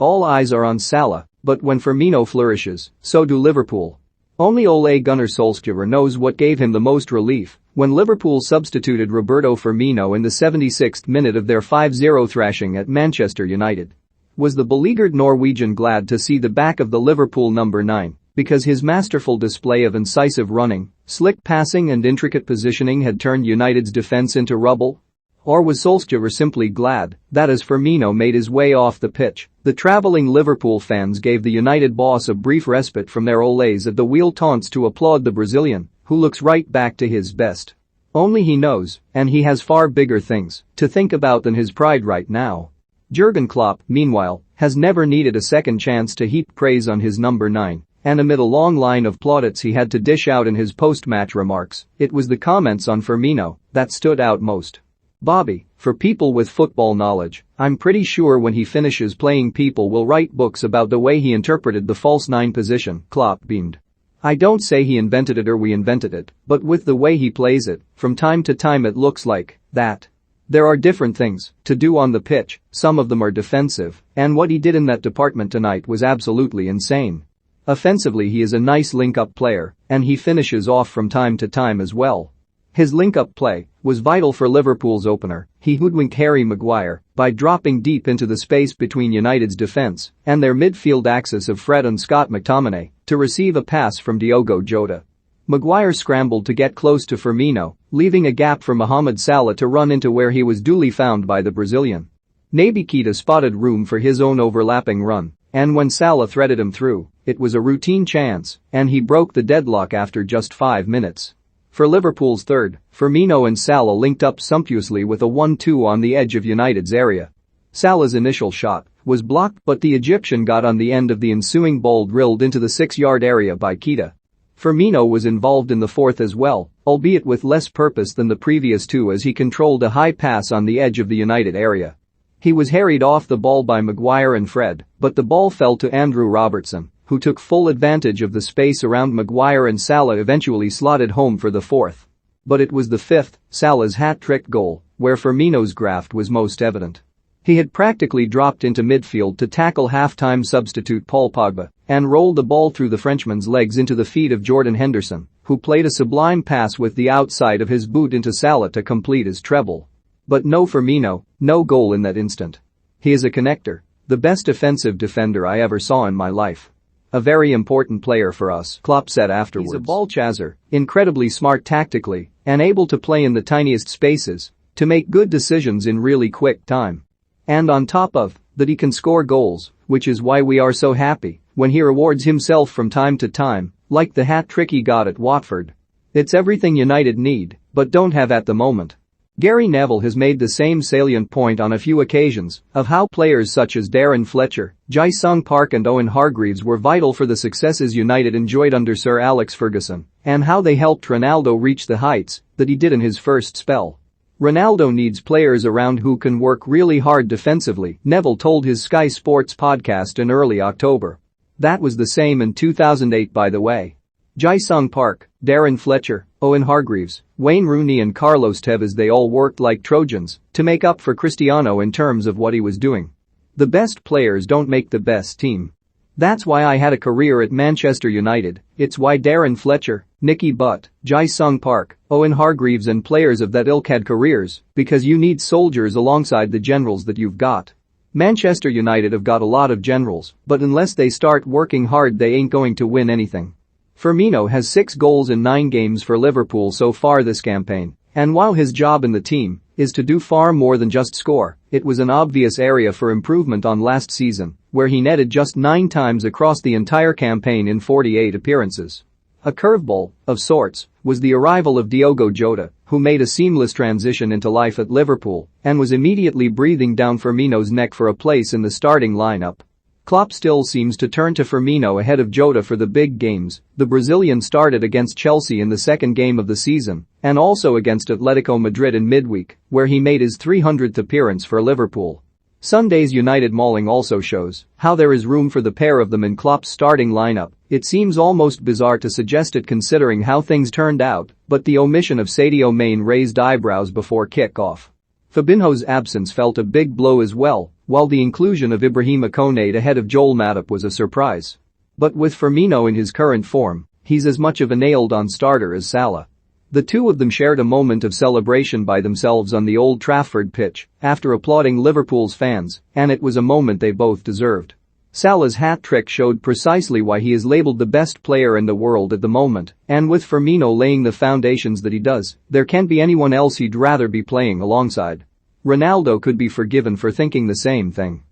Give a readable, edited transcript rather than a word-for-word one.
All eyes are on Salah, but when Firmino flourishes, so do Liverpool. Only Ole Gunnar Solskjaer knows what gave him the most relief when Liverpool substituted Roberto Firmino in the 76th minute of their 5-0 thrashing at Manchester United. Was the beleaguered Norwegian glad to see the back of the Liverpool number 9 because his masterful display of incisive running, slick passing and intricate positioning had turned United's defense into rubble? Or was Solskjaer simply glad that as Firmino made his way off the pitch, the travelling Liverpool fans gave the United boss a brief respite from their Ole's at the wheel taunts to applaud the Brazilian, who looks right back to his best? Only he knows, and he has far bigger things to think about than his pride right now. Jurgen Klopp, meanwhile, has never needed a second chance to heap praise on his number 9, and amid a long line of plaudits he had to dish out in his post-match remarks, it was the comments on Firmino that stood out most. Bobby, for people with football knowledge, I'm pretty sure when he finishes playing people will write books about the way he interpreted the false 9 position, Klopp beamed. I don't say he invented it or we invented it, but with the way he plays it, from time to time it looks like that. There are different things to do on the pitch, some of them are defensive, and what he did in that department tonight was absolutely insane. Offensively he is a nice link-up player, and he finishes off from time to time as well. His link-up play was vital for Liverpool's opener. He hoodwinked Harry Maguire by dropping deep into the space between United's defense and their midfield axis of Fred and Scott McTominay to receive a pass from Diogo Jota. Maguire scrambled to get close to Firmino, leaving a gap for Mohamed Salah to run into where he was duly found by the Brazilian. Naby Keita spotted room for his own overlapping run, and when Salah threaded him through, it was a routine chance, and he broke the deadlock after just 5 minutes. For Liverpool's third, Firmino and Salah linked up sumptuously with a 1-2 on the edge of United's area. Salah's initial shot was blocked but the Egyptian got on the end of the ensuing ball drilled into the 6-yard area by Keita. Firmino was involved in the fourth as well, albeit with less purpose than the previous two as he controlled a high pass on the edge of the United area. He was harried off the ball by Maguire and Fred, but the ball fell to Andrew Robertson, who took full advantage of the space around Maguire and Salah eventually slotted home for the fourth. But it was the fifth, Salah's hat-trick goal, where Firmino's graft was most evident. He had practically dropped into midfield to tackle half-time substitute Paul Pogba and rolled the ball through the Frenchman's legs into the feet of Jordan Henderson, who played a sublime pass with the outside of his boot into Salah to complete his treble. But no Firmino, no goal in that instant. He is a connector, the best offensive defender I ever saw in my life. A very important player for us, Klopp said afterwards. He's a ball chaser, incredibly smart tactically, and able to play in the tiniest spaces to make good decisions in really quick time. And on top of that he can score goals, which is why we are so happy when he rewards himself from time to time, like the hat-trick he got at Watford. It's everything United need, but don't have at the moment. Gary Neville has made the same salient point on a few occasions of how players such as Darren Fletcher, Jae-Sung Park and Owen Hargreaves were vital for the successes United enjoyed under Sir Alex Ferguson and how they helped Ronaldo reach the heights that he did in his first spell. Ronaldo needs players around who can work really hard defensively, Neville told his Sky Sports podcast in early October. That was the same in 2008 by the way. Jae-Sung Park, Darren Fletcher, Owen Hargreaves, Wayne Rooney and Carlos Tevez they all worked like Trojans to make up for Cristiano in terms of what he was doing. The best players don't make the best team. That's why I had a career at Manchester United, it's why Darren Fletcher, Nicky Butt, Jae-Sung Park, Owen Hargreaves and players of that ilk had careers, because you need soldiers alongside the generals that you've got. Manchester United have got a lot of generals, but unless they start working hard they ain't going to win anything. Firmino has 6 goals in 9 games for Liverpool so far this campaign, and while his job in the team is to do far more than just score, it was an obvious area for improvement on last season, where he netted just 9 times across the entire campaign in 48 appearances. A curveball, of sorts, was the arrival of Diogo Jota, who made a seamless transition into life at Liverpool and was immediately breathing down Firmino's neck for a place in the starting lineup. Klopp still seems to turn to Firmino ahead of Jota for the big games. The Brazilian started against Chelsea in the second game of the season and also against Atletico Madrid in midweek, where he made his 300th appearance for Liverpool. Sunday's United mauling also shows how there is room for the pair of them in Klopp's starting lineup. It seems almost bizarre to suggest it considering how things turned out, but the omission of Sadio Mane raised eyebrows before kick-off. Fabinho's absence felt a big blow as well, while the inclusion of Ibrahima Konate ahead of Joel Matip was a surprise. But with Firmino in his current form, he's as much of a nailed-on starter as Salah. The two of them shared a moment of celebration by themselves on the Old Trafford pitch after applauding Liverpool's fans, and it was a moment they both deserved. Salah's hat-trick showed precisely why he is labelled the best player in the world at the moment, and with Firmino laying the foundations that he does, there can't be anyone else he'd rather be playing alongside. Ronaldo could be forgiven for thinking the same thing.